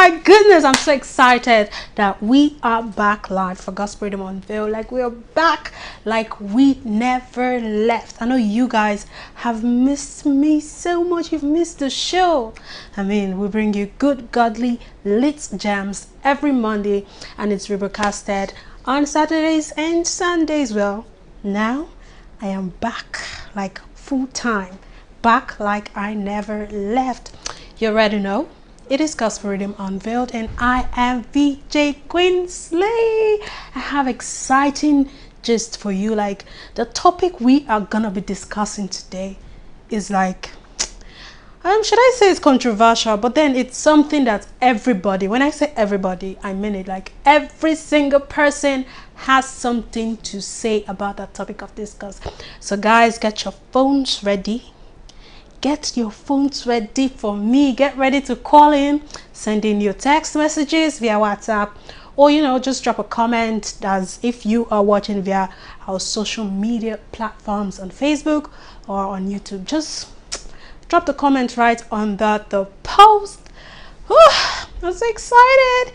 my goodness, I'm so excited that we are back live for Gospel Rhythm Unveiled. Like, we are back like we never left. I know you guys have missed me so much. You've missed the show. I mean, we bring you good, godly, lit jams every Monday, and it's rebroadcasted on Saturdays and Sundays. Well, now I am back like full time, back like I never left. You already know. It is Gospel Rhythm Unveiled, and I am VJ Queensley. I have exciting gist for you. Like, the topic we are gonna be discussing today is like, should I say it's controversial, but then it's something that everybody, when I say everybody, I mean it, like every single person has something to say about that topic of discuss. So guys, get your phones ready. Get your phones ready for me. Get ready to call in, send in your text messages via WhatsApp, or just drop a comment as if you are watching via our social media platforms on Facebook or on YouTube. Just drop the comment right on the post. I'm so excited.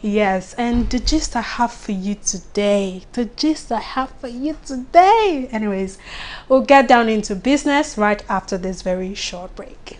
Yes, and the gist I have for you today, anyways, we'll get down into business right after this very short break.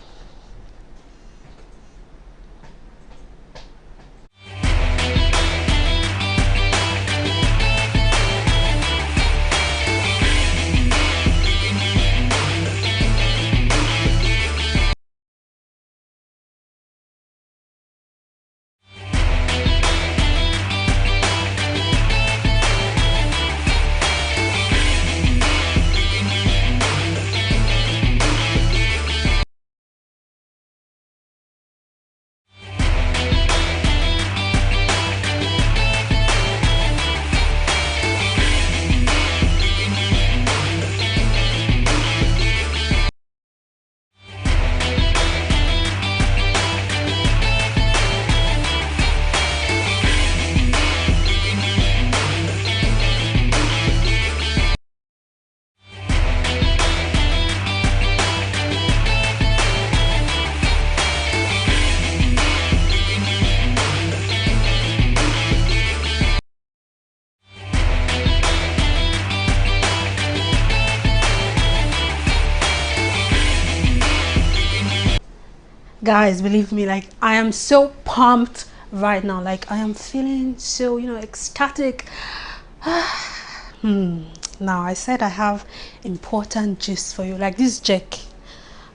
Guys, believe me, like, I am so pumped right now. Like, I am feeling so ecstatic. Now, I said I have important gist for you, like this Jack.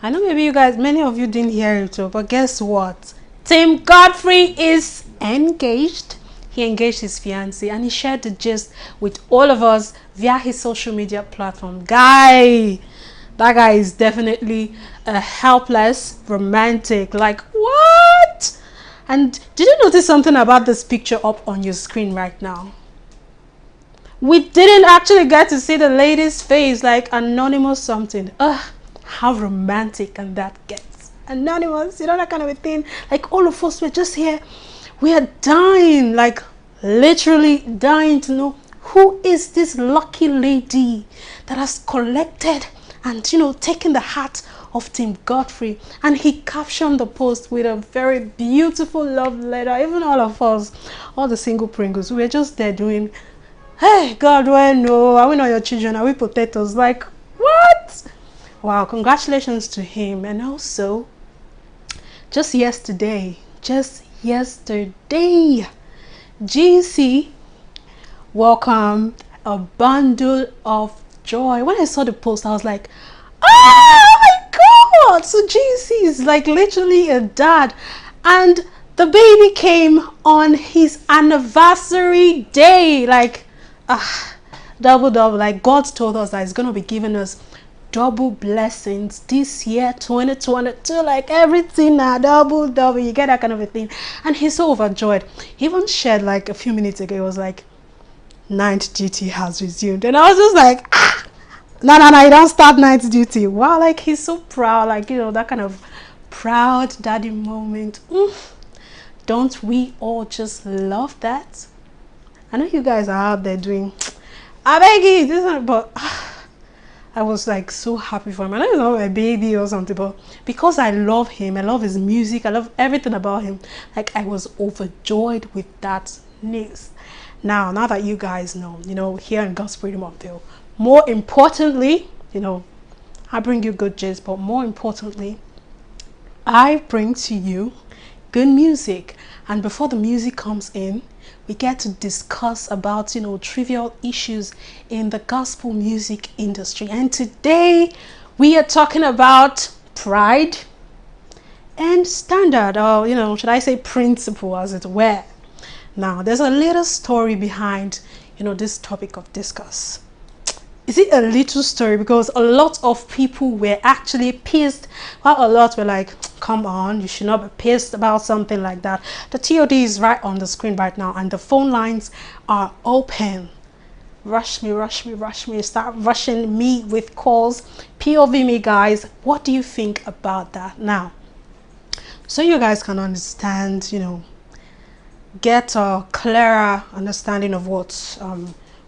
I know maybe you guys, many of you didn't hear it too, but guess what? Tim Godfrey is engaged. He engaged his fiancée, and he shared the gist with all of us via his social media platform. That guy is definitely a helpless romantic. Like, what? And did you notice something about this picture up on your screen right now? We didn't actually get to see the lady's face, like anonymous something. How romantic can that get? Anonymous, that kind of a thing. Like, all of us were just here. We are dying, like literally dying to know who is this lucky lady that has collected and taken the heart of Tim Godfrey. And he captioned the post with a very beautiful love letter. Even all of us, all the single Pringles, we were just there doing, hey God, are we not your children? Are we potatoes? Like, what? Wow, congratulations to him. And also, just yesterday, GC welcomed a bundle of joy. When I saw the post, I was like, oh my God! So GC is like literally a dad, and the baby came on his anniversary day. Like, double. Like, God told us that He's gonna be giving us double blessings this year, 2022. Like, everything now, double. You get that kind of a thing, and he's so overjoyed. He even shared like a few minutes ago. It was like, 9th duty has resumed, and I was just like, no, you don't start 9th duty. Wow, like, he's so proud, like, that kind of proud daddy moment. Don't we all just love that? I know you guys are out there doing, I beg you, this one, but I was like so happy for him. I know he's not my baby or something, but because I love him, I love his music, I love everything about him, like I was overjoyed with that news. Now that you guys know, you know, here in God's Freedom Unveiled, more importantly, you know, I bring you good gist, but more importantly, I bring to you good music. And before the music comes in, we get to discuss about, you know, trivial issues in the gospel music industry. And today we are talking about pride and standard, or, you know, should I say principle, as it were. Now, there's a little story behind, you know, this topic of discuss. Is it a little story? Because a lot of people were actually pissed. Well, a lot were like, come on, you should not be pissed about something like that. The TOD is right on the screen right now, and the phone lines are open. Rush me, rush me, rush me. Start rushing me with calls. POV me, guys. What do you think about that? Now, so you guys can understand, you know, get a clearer understanding of what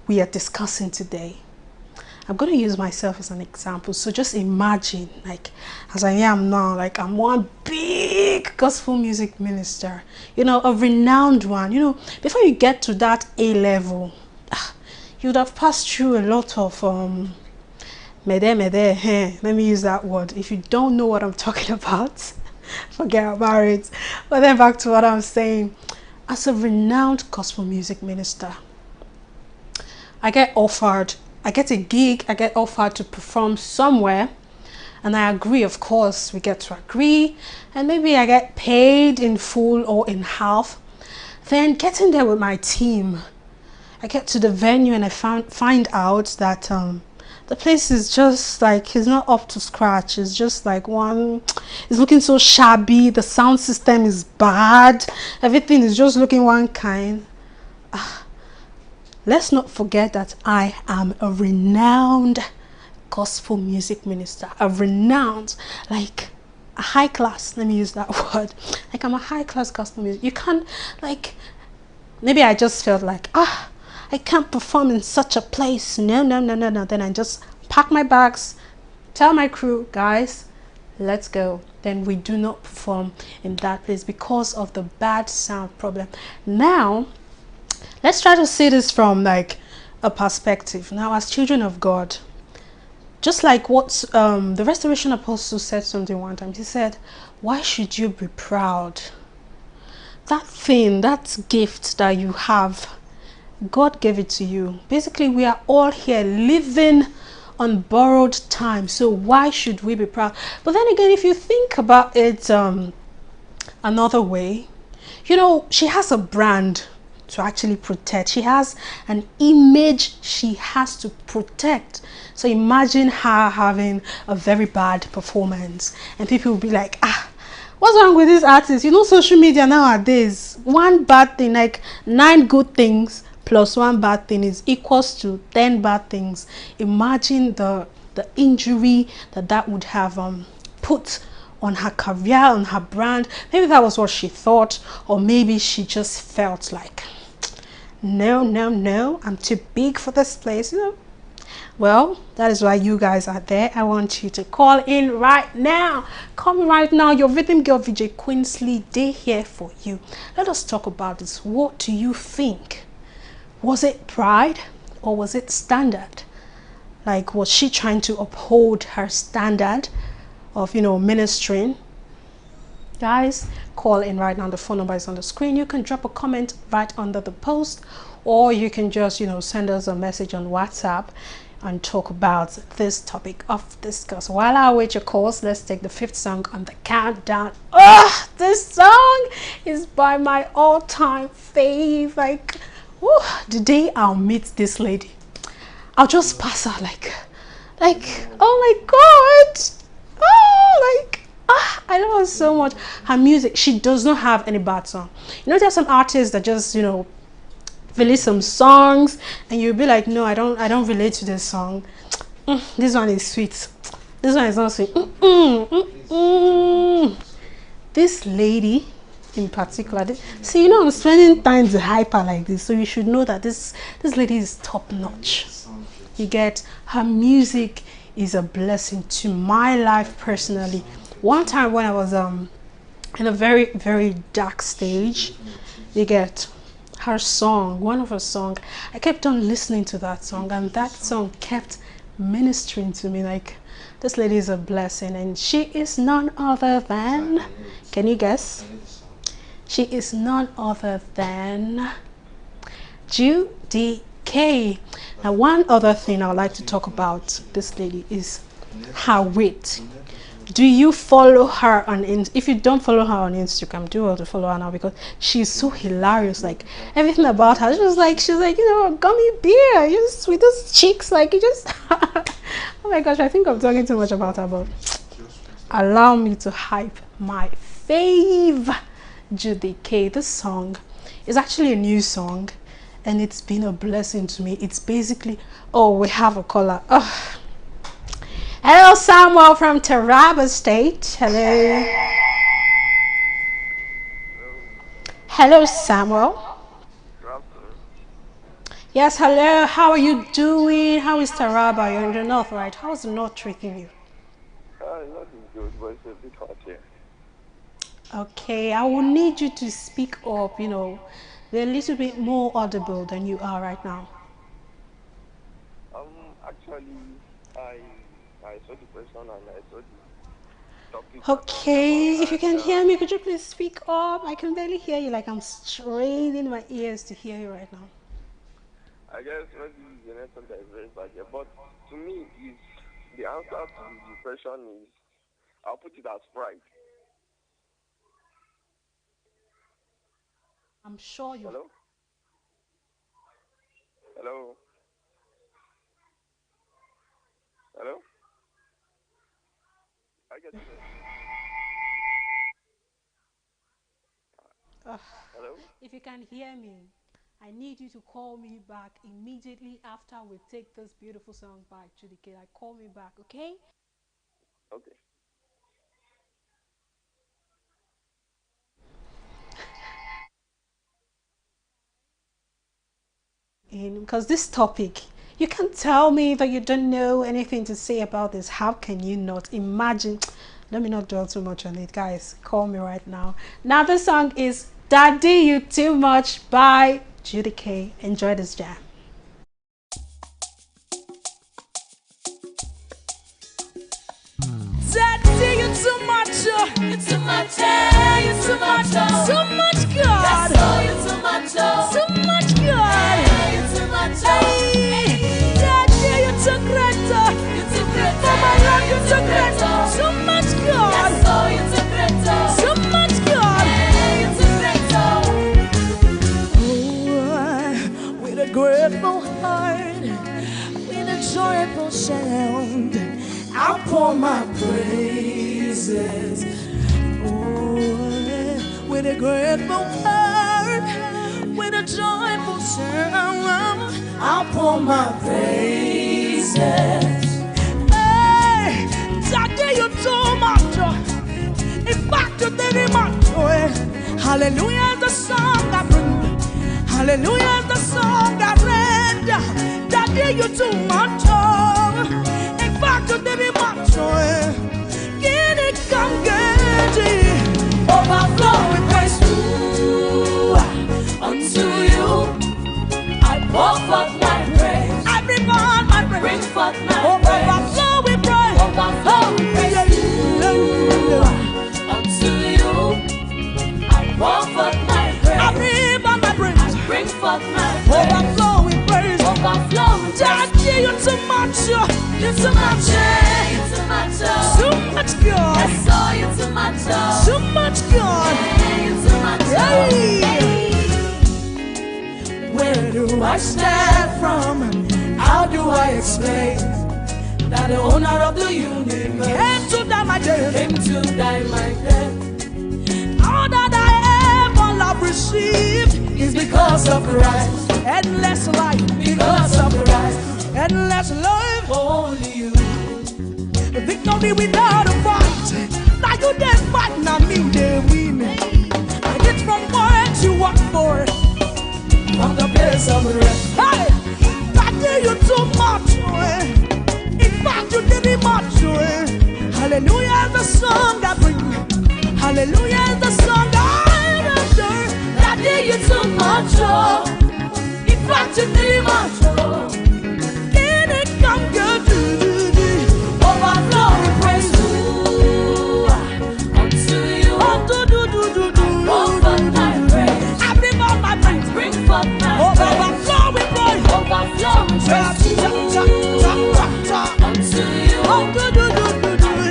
we are discussing today. I'm going to use myself as an example. So just imagine, like, as I am now, like I'm one big gospel music minister, you know, a renowned one. You know, before you get to that A level, you would have passed through a lot of let me use that word. If you don't know what I'm talking about, forget about it. But then back to what I'm saying. As a renowned gospel music minister, I get a gig, I get offered to perform somewhere, and I agree. Of course, we get to agree, and maybe I get paid in full or in half. Then getting there with my team, I get to the venue and I find out that the place is just like, it's not up to scratch. It's just like it's looking so shabby. The sound system is bad. Everything is just looking one kind. Let's not forget that I am a renowned gospel music minister. A renowned, like a high class, let me use that word. Like I'm a high class gospel music. You can't, like, maybe I just felt like, I can't perform in such a place. No. Then I just pack my bags, tell my crew, guys, let's go. Then we do not perform in that place because of the bad sound problem. Now, let's try to see this from like a perspective. Now, as children of God, just like what the restoration apostle said something one time. He said, why should you be proud? That thing, that gift that you have, God gave it to you. Basically, we are all here living on borrowed time. So why should we be proud? But then again, if you think about it another way, you know, she has a brand to actually protect. She has an image she has to protect. So imagine her having a very bad performance and people will be like, what's wrong with this artist? You know, social media nowadays, one bad thing, like 9 good things plus 1 bad thing is equals to 10 bad things. Imagine the injury that would have put on her career, on her brand. Maybe that was what she thought, or maybe she just felt like, no, I'm too big for this place, you know. Well, that is why you guys are there. I want you to call in right now. Call me right now. Your rhythm girl VJ Queensley, they here for you. Let us talk about this. What do you think? Was it pride or was it standard? Like, was she trying to uphold her standard of, you know, ministering? Guys, call in right now. The phone number is on the screen. You can drop a comment right under the post, or you can just, you know, send us a message on WhatsApp and talk about this topic of discuss. While I wait your calls, let's take the 5th song on the countdown. This song is by my all-time fave. Like, the day I'll meet this lady, I'll just pass her like, oh my God, I love her so much. Her music, she does not have any bad song. You know, there's some artists that just, you know, release some songs and you'll be like, no, I don't relate to this song. This one is sweet. This one is not sweet. This lady in particular, see, you know, I'm spending time to hype her like this, so you should know that this lady is top notch. You get, her music is a blessing to my life personally. One time when I was in a very, very dark stage, you get her song, one of her songs, I kept on listening to that song, and that song kept ministering to me. Like, this lady is a blessing, and she is none other than, can you guess? She is none other than Judy K. Now, one other thing I would like to talk about this lady is her wit. Do you follow her on if you don't follow her on Instagram, do well to follow her now, because she's so hilarious. Like, everything about her, she's like, you know, gummy bear, just with those cheeks, like, you just oh my gosh, I think I'm talking too much about her, but allow me to hype my fave, Judy K. This song is actually a new song, and it's been a blessing to me. It's basically, oh, we have a caller. Oh, hello, Samuel from Taraba State. Hello. Hello, Samuel. Yes, hello. How are you doing? How is Taraba? You're in the north, right? How is the north treating you? Not good, but it's a bit hot here. Okay, I will need you to speak up, you know. They're a little bit more audible than you are right now. Actually, I saw the person and I saw the topic. Okay, if you can hear me, could you please speak up? I can barely hear you, like I'm straining my ears to hear you right now. I guess maybe the network that is very bad here, but to me, is the answer to the question is, I'll put it as pride. I'm sure you. Hello? Hello? Hello? I get you. Hello? If you can hear me, I need you to call me back immediately after we take this beautiful song by Judy K. Like, call me back, okay? Okay. Because this topic, you can tell me that you don't know anything to say about this. How can you not imagine? Let me not dwell too much on it, guys. Call me right now. Now, the song is Daddy You Too Much by Judy K. Enjoy this jam. Daddy, you too much, you too much, you too much, too much God. You too much, too much God. You too much, Daddy, you too great, you too great. For my life, you too great, too much God. You too great, too much God. You too great, oh, with a grateful heart, with a joyful sound, I'll pour my praises. Oh, with a grateful heart, with a joyful sound, I'll pour my praises. Hey, Daddy, you too much. In fact, you did much. Hallelujah is the song I bring. Hallelujah is the song I read. Daddy, you too much. To baby macho, get it come get it. Overflowing praise unto you. I pour forth my praise. I bring forth my praise. Bring forth my praise. Overflowing praise. Overflowing praise unto you. I pour forth my praise. I bring forth my praise. I bring forth my praise. Overflowing praise. Overflowing praise. Daddy, you too much. You too much, you too much, too much God. I saw you too much, too much God. You too much, where do I start from? How do I explain that the owner of the universe came to die my death? Came to die my death. All that I ever love received is because of Christ. Endless life because of Christ. Endless life, only you. Victory without a fight. Now you did fight, now me they win. I get from what you work for, from the place of rest. Hey, that day you too much. In fact, you did it Hallelujah is the song I bring. Hallelujah is the song I render. That day you too much, oh. In fact, you too much, oh. Can it come good? Overflowing praise unto you. Overflowing my praise. I bring all my praise. Bring forth my praise. Overflowing praise. Overflowing praise unto you.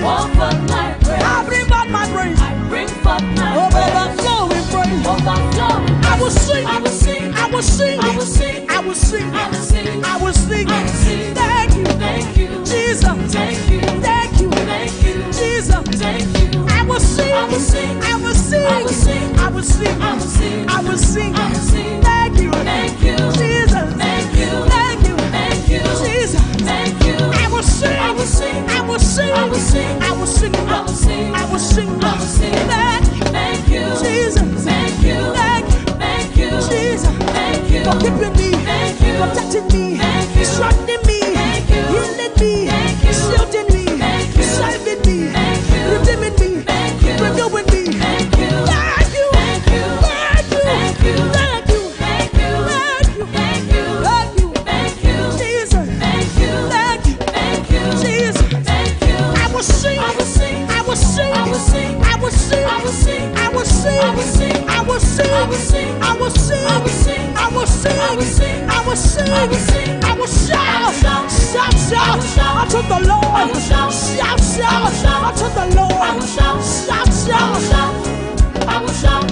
Overflowing my praise. I bring all my praise. I bring forth my overflowing praise. Overflowing. I will sing. I will sing. I will sing. I will sing. I will sing. I will sing. I will sing. I will sing. Thank you. Thank you. Jesus. Thank you. Thank you. Thank you. Jesus. Thank you. I will sing. I will sing. I will sing. I will sing. I will sing. I will sing. I will sing. I will sing. Thank you. Thank you. Jesus. Thank you. Thank you. Thank you. Jesus. Thank you. I will sing. I will sing. I will sing. I will sing. I will sing. I will sing. I will sing. I will sing. Thank you. Jesus. Thank you. Thank you. Thank you. Jesus. Thank you. For keeping me. Thank you. Protecting me. Thank you. Strengthening me. Thank you. Healing me. Thank you. Shielding me. Thank you. Saving me. Thank you. Redeeming me. Thank you. Renewing me. Thank you. Thank you. Thank you. Thank you. Thank you. Thank you. Thank you. Thank you. Thank you. Thank you. Thank you. Jesus. Thank you. Thank you. Thank you. Jesus. Thank you. I will sing. I will sing. I will sing. I will sing. I will sing. I will sing. I will sing. I will sing. I will sing. I will sing. I will sing. I will sing. I will sing. I will sing. I will sing. I will sing. I will shout. Shout, shout, shout unto the Lord. Shout, shout, shout unto the Lord. Shout, shout, shout. I will shout.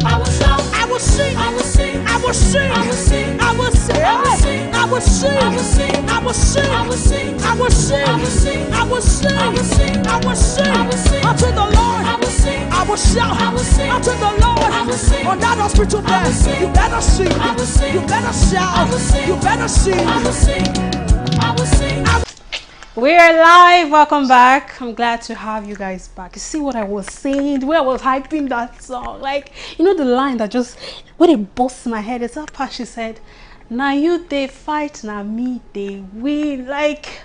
I will shout. I will sing. I will sing. I will sing. I will sing. I will sing. I will sing. I will sing. I will sing. I will sing. I will sing. I will sing. I will sing. I will sing. I will sing. I will sing. I will sing unto the Lord. I will sing. I will shout. I will sing unto the Lord. I will sing on that hospital bed. You better sing. I will sing. You better shout. I will sing. You better sing. I will sing. I will sing. We're live. Welcome back. I'm glad to have you guys back. You see what I was saying, the way I was hyping that song, like, you know, the line that just when it busts my head, it's that part she said, now you they fight, now me they win. Like,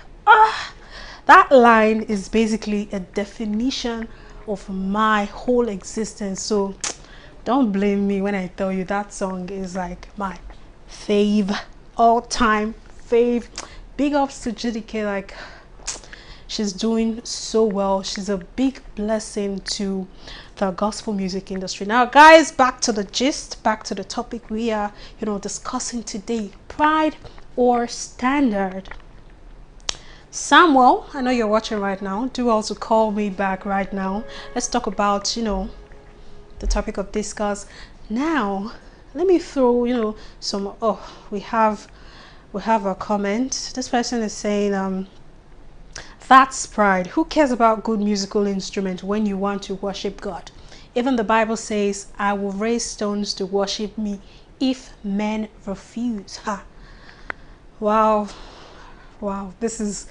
that line is basically a definition of my whole existence. So don't blame me when I tell you that song is like my fave, all-time fave. Big ups to GDK. Like, she's doing so well. She's a big blessing to the gospel music industry. Now, guys, back to the gist, back to the topic we are, discussing today: pride or standard. Samuel, I know you're watching right now. Do also call me back right now. Let's talk about, the topic of discuss. Now, let me throw, some. Oh, we have a comment. This person is saying, that's pride. Who cares about good musical instrument when you want to worship God? Even the Bible says, I will raise stones to worship me if men refuse. Ha. Wow. This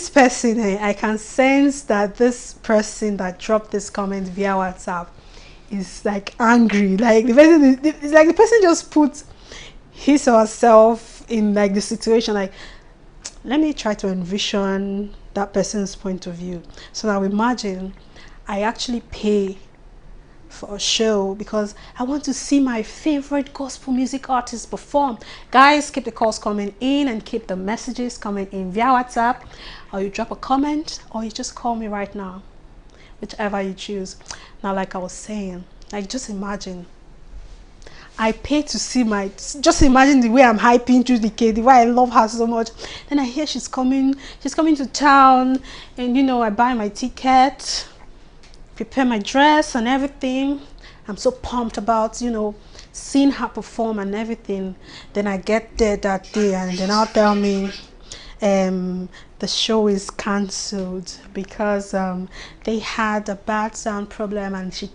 person, I can sense that this person that dropped this comment via WhatsApp is like angry. Like the person just put his or herself in like the situation. Like, let me try to envision that person's point of view. So now imagine I actually pay for a show because I want to see my favorite gospel music artist perform. Guys, keep the calls coming in and keep the messages coming in via WhatsApp, or you drop a comment, or you just call me right now, whichever you choose. Now, like I was saying, like, just imagine I pay to see just imagine the way I'm hyping through the kid, the way I love her so much. Then I hear she's coming to town, and I buy my ticket, prepare my dress and everything. I'm so pumped about, seeing her perform and everything. Then I get there that day, and then I'll tell me, the show is cancelled because they had a bad sound problem, and she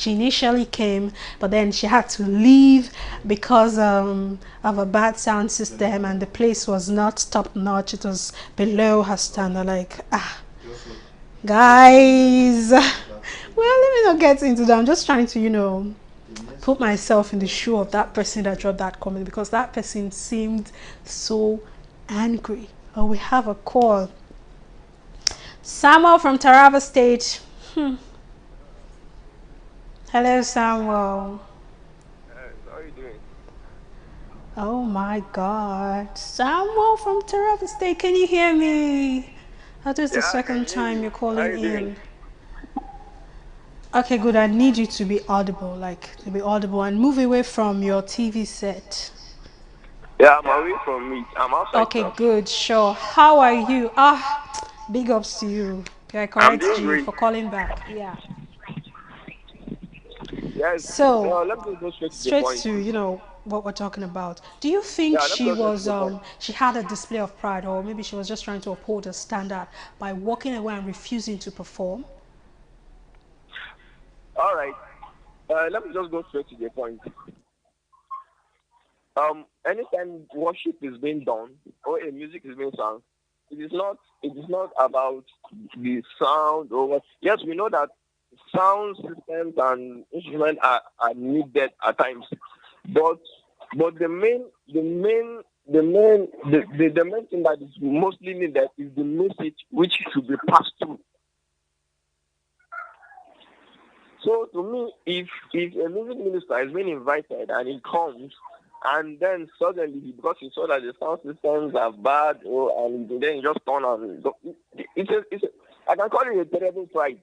initially came, but then she had to leave because of a bad sound system, and the place was not top notch. It was below her standard. Like, guys, well, let me not get into that. I'm just trying to put myself in the shoe of that person that dropped that comment, because that person seemed so angry. Oh, we have a call. Samuel from Taraba State. Hello, Samuel. How are you doing? Oh my God. Samuel from Taraba State, can you hear me? That is the Yeah, I can second hear time you. you're How are calling you doing? in. Okay, good. I need you to be audible, like to be audible and move away from your TV set. Yeah, I'm away from it. I'm outside Okay, now. good. Sure. How are you? Big ups to you. You're a I'm correct doing G great. for calling back. Yeah. Yes. So, Let me just go straight to the straight point. to what we're talking about. Do you think Yeah, let me she go straight to was the point. she had a display of pride, or maybe she was just trying to uphold a standard by walking away and refusing to perform? All right. Let me just go straight to the point. Anytime worship is being done or a music is being sung, it is not about the sound or what. Yes, we know that sound systems and instruments are needed at times, but the main thing that is mostly needed is the message which should be passed through. So to me, if a music minister is being invited and he comes, and then suddenly because he saw that the sound systems are bad, and then he just turn on, I can call it a terrible pride.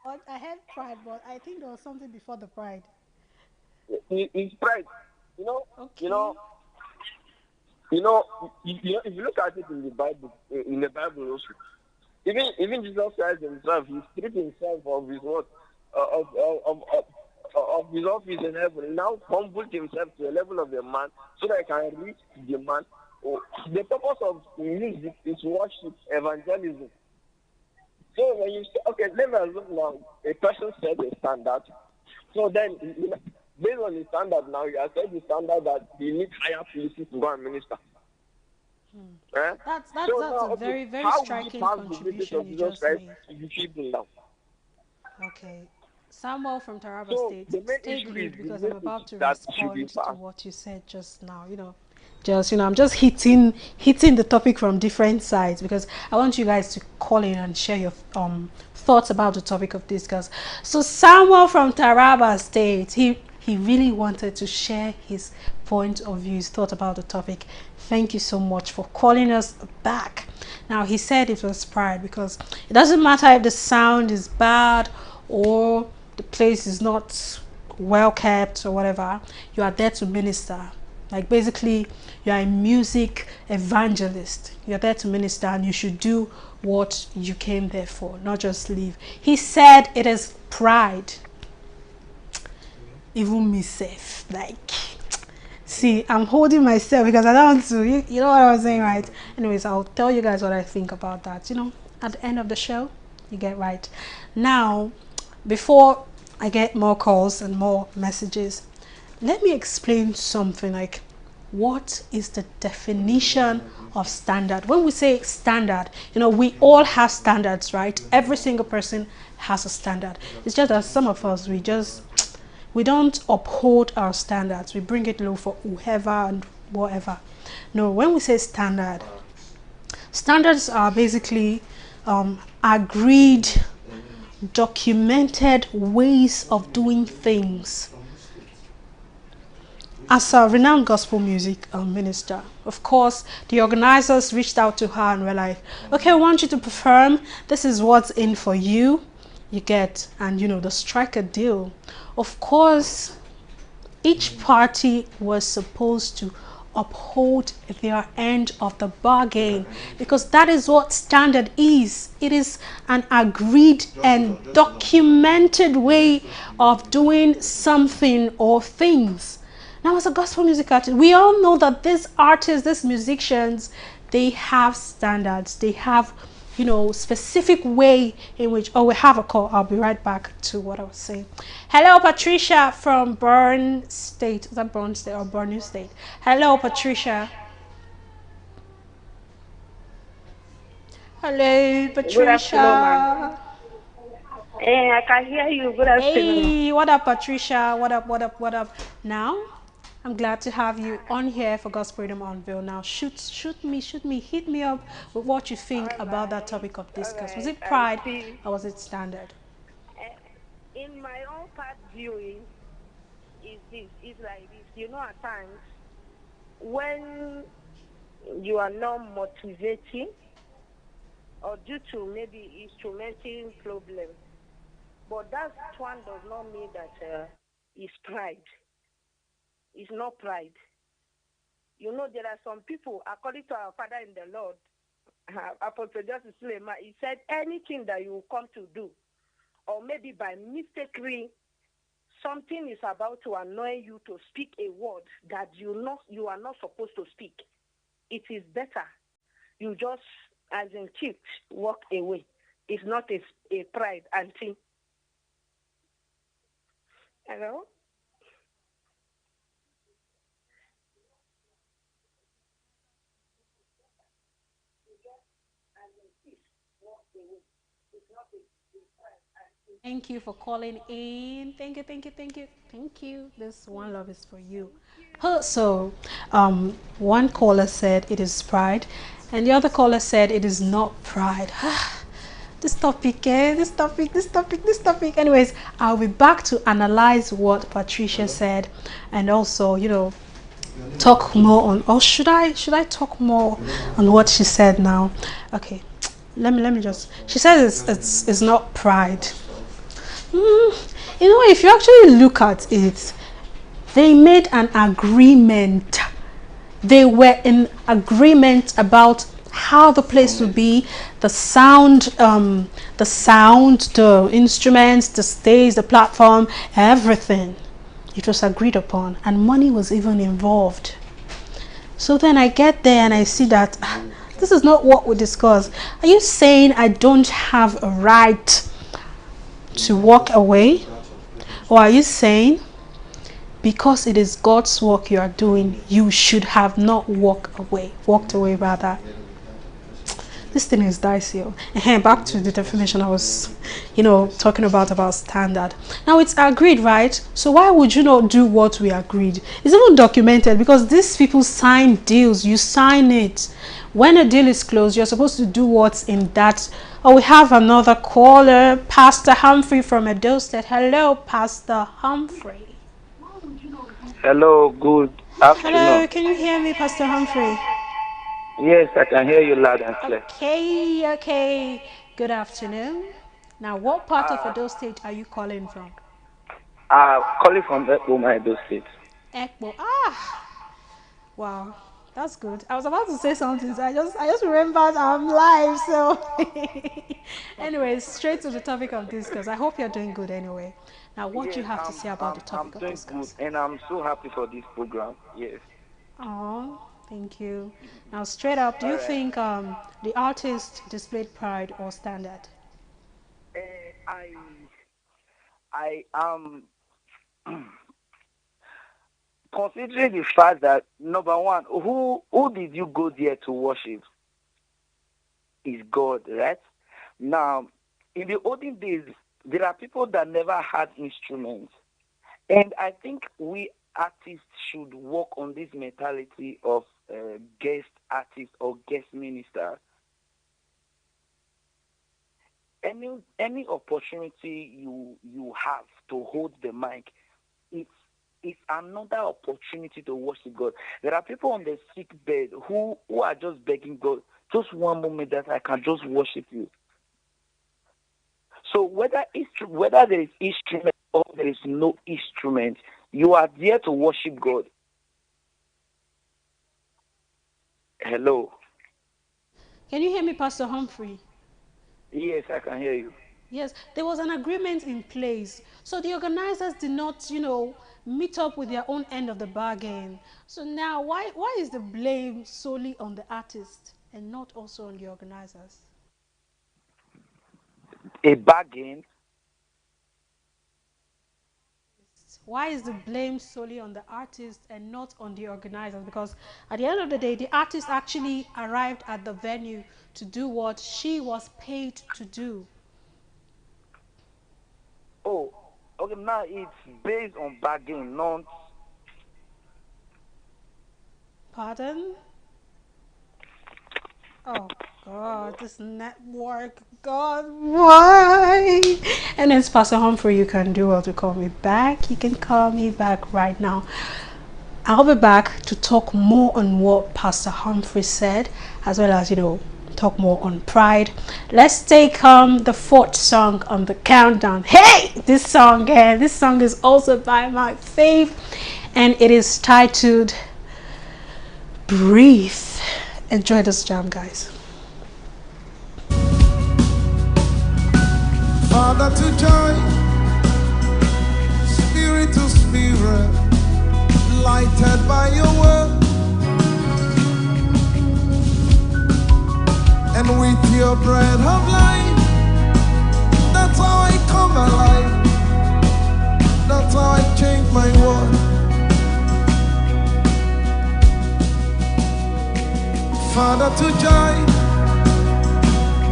But I had pride, but I think there was something before the pride. It's pride, you know, you Okay. know, if you look at it in the Bible also, even Jesus Christ himself, he stripped himself of his what, of his office in heaven. He now humbled himself to the level of a man so that he can reach the man. Oh, the purpose of music is worship, evangelism. So when you say, okay, let me assume now a person set a standard. So then, based on the standard now, you have set the standard that he needs higher places to go and minister. Eh? So That's now, a okay, very, very how will you striking pass the message contribution of you Jesus just Christ made. to the people now? Okay. Samuel from Taraba So State, the main stay issue is glued the because I'm message about to that should be respond to passed. what you said just now. I'm just hitting the topic from different sides because I want you guys to call in and share your thoughts about the topic of this. So Samuel from Taraba State, he really wanted to share his point of view, his thought about the topic. Thank you so much for calling us back. Now he said it was pride because it doesn't matter if the sound is bad or the place is not well kept or whatever. You are there to minister. Like basically you are a music evangelist. You're there to minister and you should do what you came there for, not just leave. He said it is pride. Even me safe, like, see, I'm holding myself because I don't want to, you know what I was saying, right? Anyways, I'll tell you guys what I think about that, at the end of the show. You get right. Now, before I get more calls and more messages, let me explain something, like, what is the definition of standard? When we say standard, we all have standards, right? Every single person has a standard. It's just that some of us, we don't uphold our standards. We bring it low for whoever and whatever. No, when we say standards are basically agreed, documented ways of doing things. As a renowned gospel music minister, of course, the organizers reached out to her and were like, okay, I want you to perform. This is what's in for you. You get, and they strike a deal. Of course, each party was supposed to uphold their end of the bargain because that is what standard is. It is an agreed and documented way of doing something or things. Now, as a gospel music artist, we all know that these artists, these musicians, they have standards. They have, specific way in which. Oh, we have a call. I'll be right back to what I was saying. Hello, Patricia from Born State. Is that Born State or Borno State? Hello, Patricia. Hello, Good afternoon, ma'am. Patricia. I can hear you. Good afternoon. Hey, what up, Patricia? What up, what up, what up? Now, I'm glad to have you on here for God's Freedom Unveiled. Now, shoot me, hit me up with what you think All about that right, topic of all discuss. Was right. it I pride see. or was it standard? In my own part viewing, is this? It's like this. You know, at times when you are not motivating, or due to maybe instrumenting problem, but that one does not mean that it's pride. It's not pride. You know, there are some people, according to our Father in the Lord, Apostle Justice Suleiman, he said anything that you come to do, or maybe by mistakenly something is about to annoy you to speak a word that you are not supposed to speak, it is better you just, as in keep, walk away. It's not a pride, auntie. Hello? Thank you for calling in. Thank you. This one love is for you. So, one caller said it is pride, and the other caller said it is not pride. This topic, this topic. Anyways, I'll be back to analyze what Patricia said, and also, talk more on. Or should I talk more on what she said now? Okay, let me just. She says it's not pride. If you actually look at it, they made an agreement. They were in agreement about how the place would be, the sound, the instruments, the stage, the platform, everything. It was agreed upon, and money was even involved. So then I get there and I see that this is not what we discussed. Are you saying I don't have a right to walk away? Or are you saying because it is God's work you are doing, you should have not walked away rather? This thing is dicey. Back to the definition I was, talking about standard. Now it's agreed, right? So why would you not do what we agreed? It's even documented because these people sign deals. You sign it. When a deal is closed, you're supposed to do what's in that. Oh, we have another caller, Pastor Humphrey from Edo State. Hello, Pastor Humphrey. Hello, good Hello, afternoon. can you hear me, Pastor Humphrey? Yes, I can hear you loud and clear. Okay. Good afternoon. Now, what part of Uh, Edo State are you calling from? Calling from Ekpo, Edo State. Ekbo. Wow. That's good. I was about to say something, so I just remembered I'm live. So, anyways, straight to the topic of discuss. I hope you're doing good anyway. Now, what you Yes, have to say about the I'm topic of doing good, discuss? and I'm so happy for this program. Yes. Oh, thank you. Now, straight up, do All you right. think the artist displayed pride or standard? I am considering the fact that number one, who did you go there to worship? Is God, right? Now, in the olden days, there are people that never had instruments, and I think we artists should work on this mentality of guest artist or guest minister. Any opportunity you have to hold the mic, it's it's another opportunity to worship God. There are people on the sick bed who are just begging God, just one moment that I can just worship you. So whether there is instrument or there is no instrument, you are there to worship God. Hello. Can you hear me, Pastor Humphrey? Yes, I can hear you. Yes, there was an agreement in place. So the organizers did not, meet up with their own end of the bargain. So now, why is the blame solely on the artist and not also on the organizers? A bargain. Why is the blame solely on the artist and not on the organizers? Because at the end of the day, the artist actually arrived at the venue to do what she was paid to do. Oh, okay. Now it's based on bargain, not Pardon? Oh God, this network, God, why? And it's Pastor Humphrey. You can do well to call me back. You can call me back right now. I'll be back to talk more on what Pastor Humphrey said, as well as, talk more on pride. Let's take the fourth song on the countdown. Hey, this song is also by my fave, and it is titled Breathe. Enjoy this jam, guys. Father to joy, spirit to spirit, lighted by your word, and with your breath of life, that's how I come alive, that's how I change my world. Father to joy,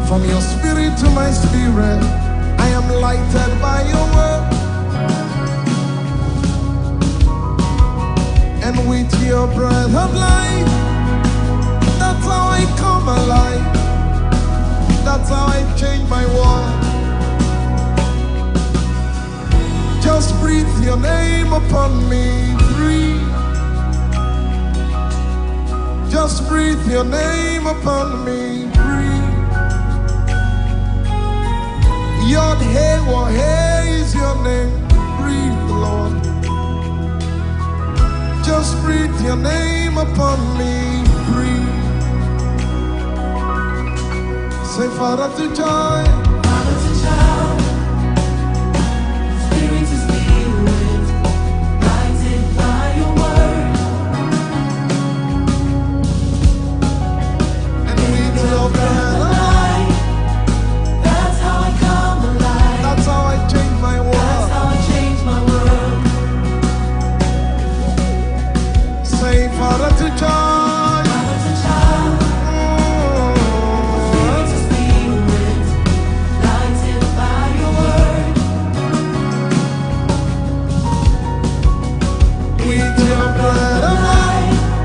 from your spirit to my spirit, I am lighted by your word, and with your breath of life, that's how I come alive, that's how I change my world. Just breathe your name upon me, breathe. Just breathe your name upon me, breathe. Yod Hey Wah Hey is your name, breathe, Lord. Just breathe your name upon me, breathe. Say Father to joy, Father to child, spirit to spirit, lighted by your word, and with your breath of life, that's how I come alive, that's how I change my that's world. how I change my world. Say Father to joy, Father to child, spirit to spirit, lighted by your word, with your breath of life,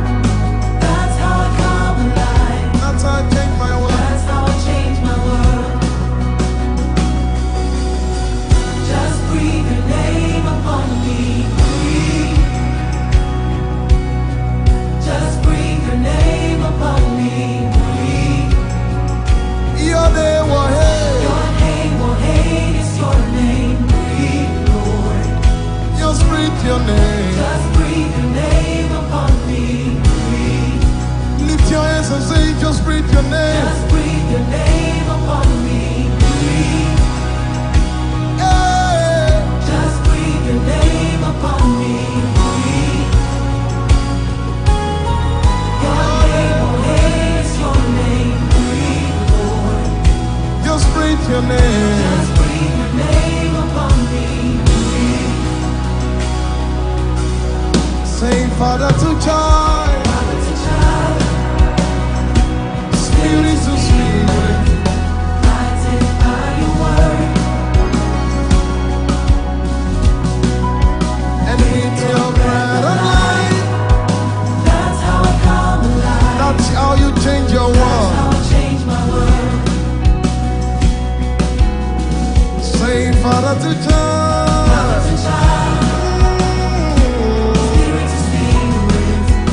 that's how I come alive, that's how I change my world. that's how I change my world. Just breathe your name upon me, breathe. Just breathe your name upon me, breathe. Yod Hey Wah Hey, Your name, oh hey, is your name, breathe, Lord. just breathe your name. Just breathe your name upon me, breathe. Lift your hands and say, just breathe your name. Just breathe your name upon me, breathe. Hey. Just breathe your name upon me, breathe. Your name, oh hey, is your name, breathe, Lord. Just breathe your name. Just breathe your name upon me, breathe. Say Father to child, Father to child, spirit to spirit, lighted by your word, and with your breath of life, that's how I come alive, that's how you change your that's world. how I change my world. Say Father to child, Father to child, spirit to spirit,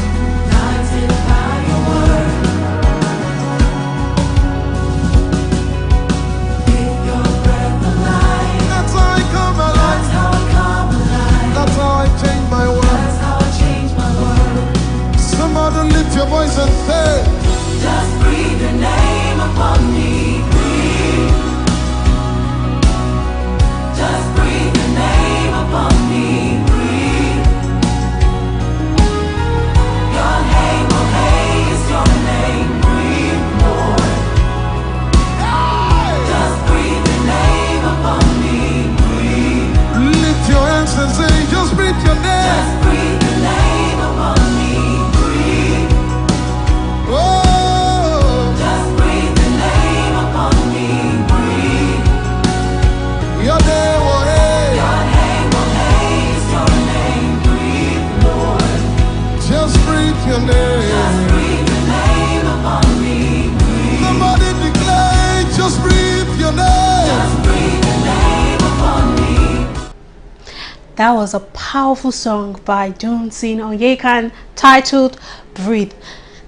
That was a powerful song by Dunsin Oyekan titled Breathe.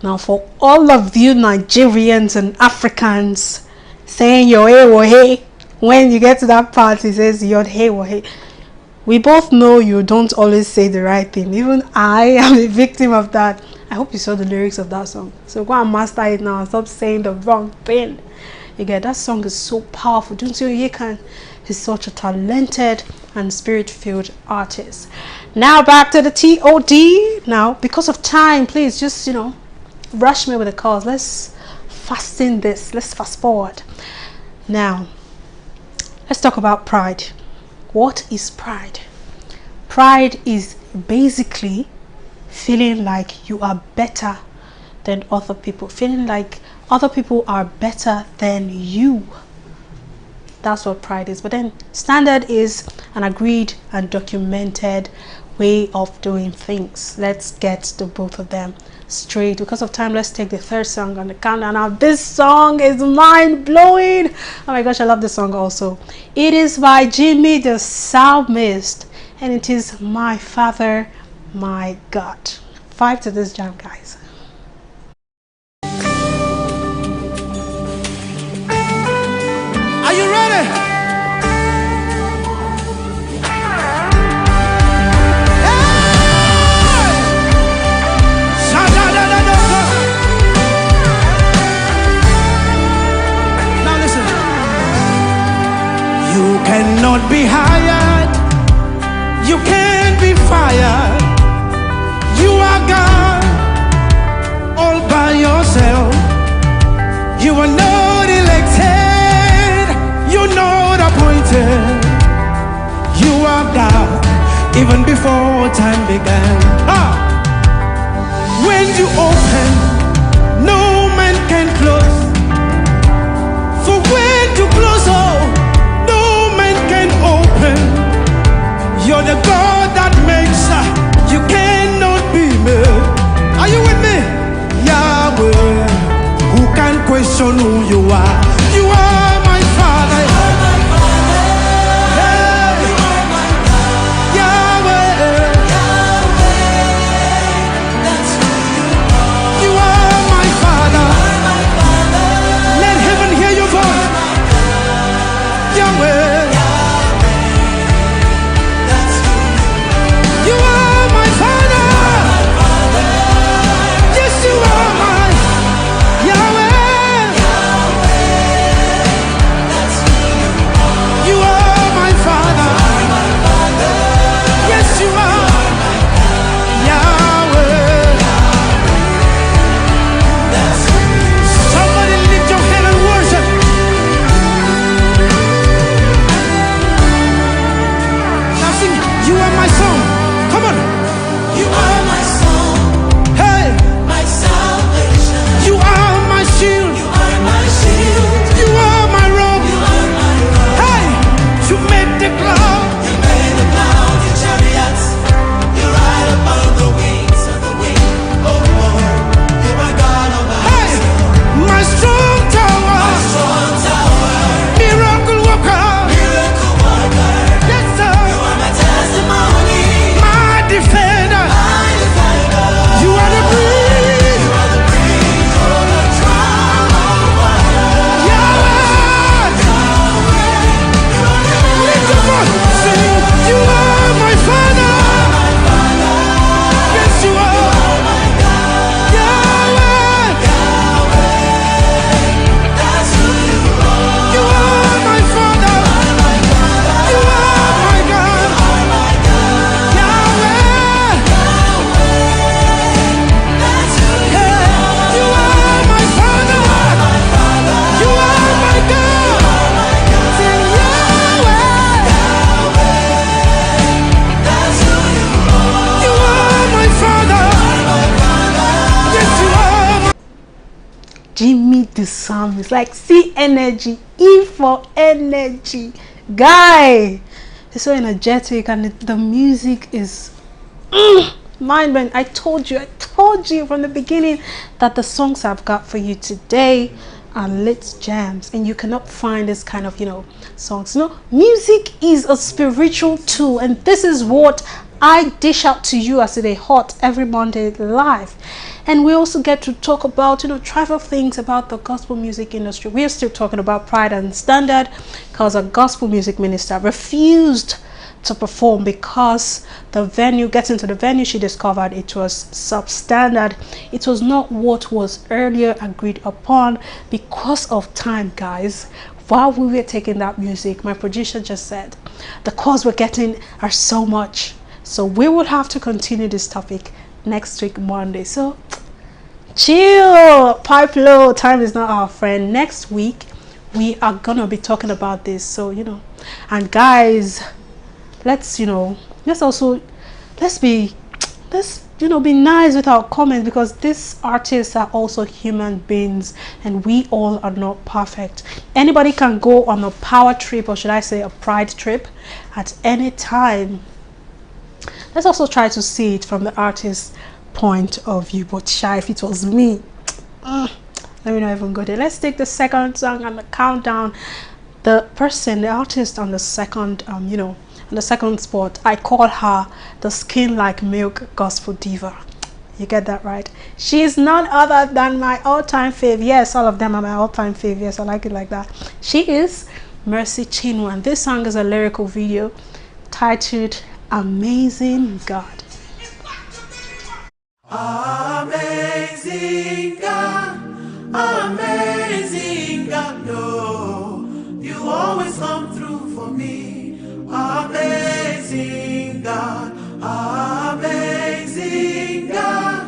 Now for all of you Nigerians and Africans saying your hey wo hey, when you get to that part it says your hey wo hey, we both know you don't always say the right thing. Even I am a victim of that. I hope you saw the lyrics of that song, so go and master it now and stop saying the wrong thing. You get, that song is so powerful. Dunsin Oyekan is such a talented and spirit-filled artist. Now back to the TOD. Now because of time, please just rush me with the calls. Let's fasten this. Let's fast forward. Now let's talk about pride. What is pride? Pride is basically feeling like you are better than other people, feeling like other people are better than you. That's what pride is. But then standard is an agreed and documented way of doing things. Let's get to both of them straight. Because of time, let's take the third song on the countdown. Now this song is mind-blowing. Oh my gosh, I love this song also. It is by Jimmy the Psalmist, and it is My Father, My God. 5 to this jam, guys. Are you ready? Now listen. You cannot be hired. You can't be fired. You are God all by yourself. You are not elected. You're not appointed. You are God even before time began. When you open, no man can close. For when you close, no man can open. You're the God that makes. You cannot be made. Are you with me? Yahweh, who can question who you are? You are my Father. You are my Father. Hey. You are my God. Yahweh. Yahweh, that's who you are. You are my Father. You are my Father. Let heaven hear your voice. Yahweh. You are my Father. Yes, you are my Yahweh. You are my Father. Yes, you are Yahweh. Somebody lift your hand and worship. Now sing, you are my song. Come on. You are my song. Hey. My salvation. You are my shield. You are my shield. You are my robe. You are my robe. Hey. You made the cloud. You made the cloud. Your chariots. You ride upon the wings of the wind. Oh Lord, you are God of our hey. My strong tower. My strong tower. Miracle worker. Miracle worker. Yes, sir. You are my testimony. My defender. My defender. You are the breeze. You are the breeze on the dry water. Yahweh. Yahweh. You are the lift your voice. Sing. You are my Father. My Father. Yes, you are. My God. Yahweh. Yahweh. That's who you are. You are my Father. My Father. You are my God. My God. Yahweh. That's who you are. You are my Father. My Father. You are my God. Sing Yahweh. That's who you are. You are my Father. My Father. Yes, you are. Jimmy the Psalmist, like C energy, E for energy, guy. It's so energetic, and the music is mind-blowing. I told you from the beginning that the songs I've got for you today are lit gems, and you cannot find this kind of, you know, songs. You know, music is a spiritual tool, and this is what I dish out to you as a hot every Monday live. And we also get to talk about, you know, trivial things about the gospel music industry. We are still talking about Pride and Standard, because a gospel music minister refused to perform because the venue, getting to the venue, she discovered it was substandard. It was not what was earlier agreed upon. Because of time, guys, while we were taking that music, my producer just said the calls we're getting are so much, so we will have to continue this topic next week Monday. So chill, pipe low, time is not our friend. Next week we are gonna be talking about this. So, you know, and guys, let's, you know, let's be nice with our comments, because these artists are also human beings and we all are not perfect. Anybody can go on a power trip, or should I say a pride trip, at any time. Let's also try to see it from the artist's point of view. But shy, if it was me, let me not even go there. Let's take the second song and the countdown. The artist on the second, you know, on the second spot, I call her the skin like milk gospel diva. You get that right? She is none other than my all-time fave. Yes, all of them are my all-time fave. Yes, I like it like that. She is Mercy Chinwo, and this song is a lyrical video titled Amazing God. Amazing God, amazing God, no, you always come through for me. Amazing God, amazing God,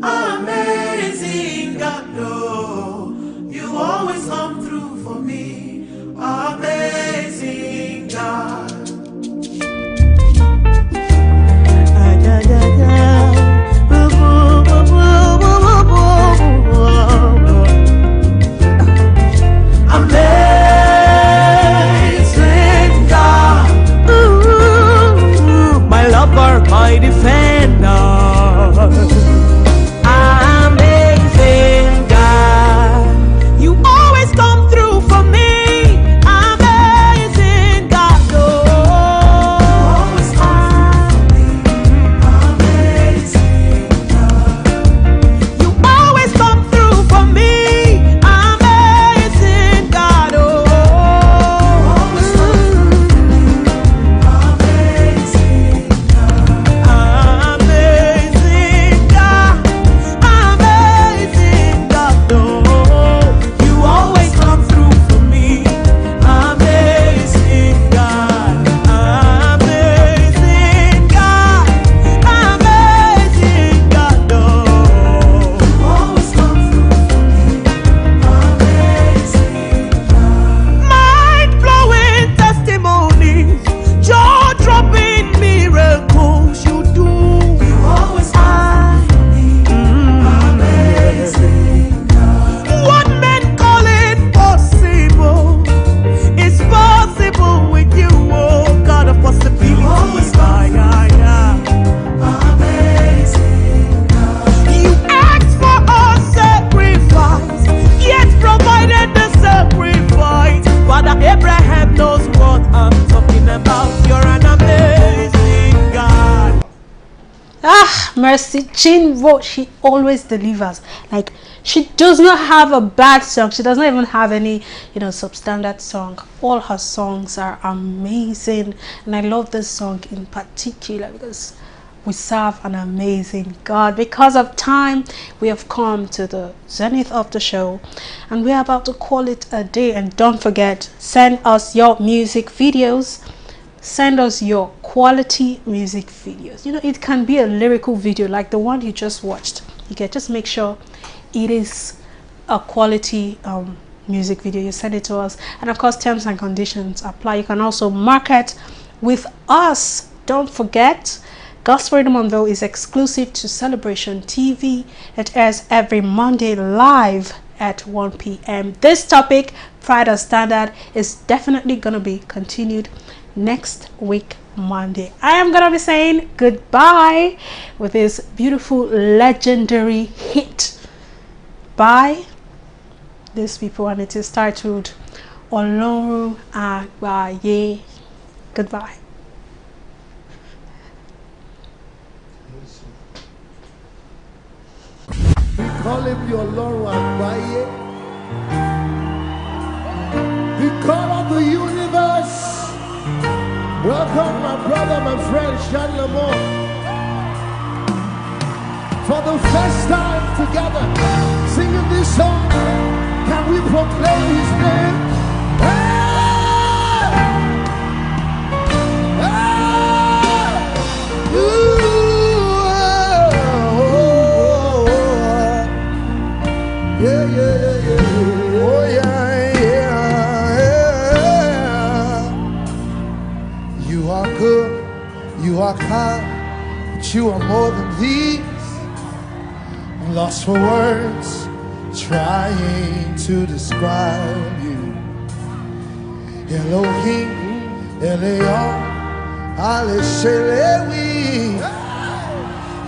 amazing God, no, you always come through for me. Amazing God. Amazing God, ooh, my lover, my defender. Amazing God, you always come through for me. Amazing God, oh, you always come through for me. Amazing God, you always come through for me. Amazing God, oh, you always come through for me. Amazing God, amazing God, amazing God, oh, you always come through for me. Amazing God, amazing God, amazing God, oh, you always come through for me. Amazing God, mind-blowing testimonies, jaw-dropping miracles you do. You always come through for me. Amazing God, what men call impossible is possible with you, oh God of possibilities. You always come through. Amazing God, you asked for a sacrifice, yet provided the sacrifice. Father Abraham knows what I'm talking about. You're an amazing God. Ah, Mercy Chinwo, she always delivers. Like, she does not have a bad song. She does not even have any, you know, substandard song. All her songs are amazing, and I love this song in particular because we serve an amazing God. Because of time, we have come to the zenith of the show, and we're about to call it a day. And don't forget, send us your music videos. Send us your quality music videos. You know, it can be a lyrical video like the one you just watched. You can just make sure it is a quality music video. You send it to us, and of course terms and conditions apply. You can also market with us. Don't forget, Gospel Rhythm Unveiled is exclusive to Celebration TV. It airs every Monday live at 1 p.m. This topic, Pride and Standard, is definitely going to be continued next week Monday. I am going to be saying goodbye with this beautiful legendary hit by these people, and it is titled Ọlọ́run Àgbáyé. Goodbye. We call him the Ọlọ́run Àgbáyé, the God of the universe. Welcome, my brother, my friend, Sean Lamont. For the first time together, singing this song, can we proclaim his name? Hey! Hey! Ooh, oh, yeah, yeah, yeah, yeah. Oh, yeah, yeah, yeah. You are good, you are kind, but you are more than these. Lost for words, trying to describe you. Elohim, Elion, Aleshelewi.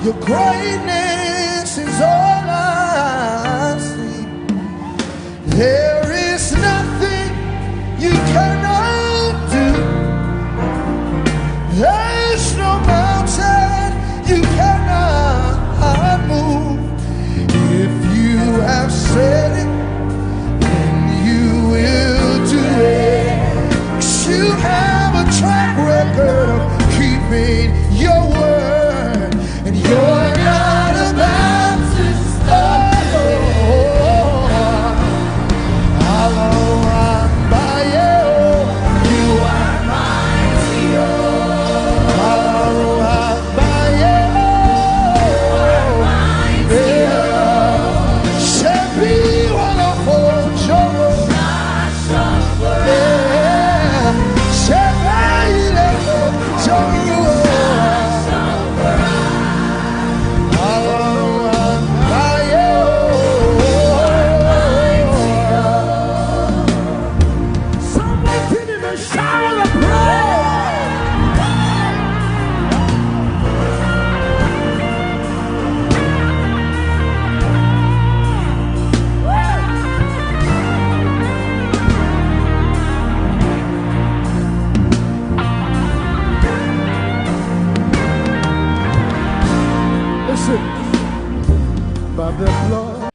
Your greatness is all I see. There is nothing you cannot do. There's no mountain you cannot move. If you have said it, then you will do it. 'Cause you have a track record of keeping your word, and you're not about to stop. You are mighty. By the blood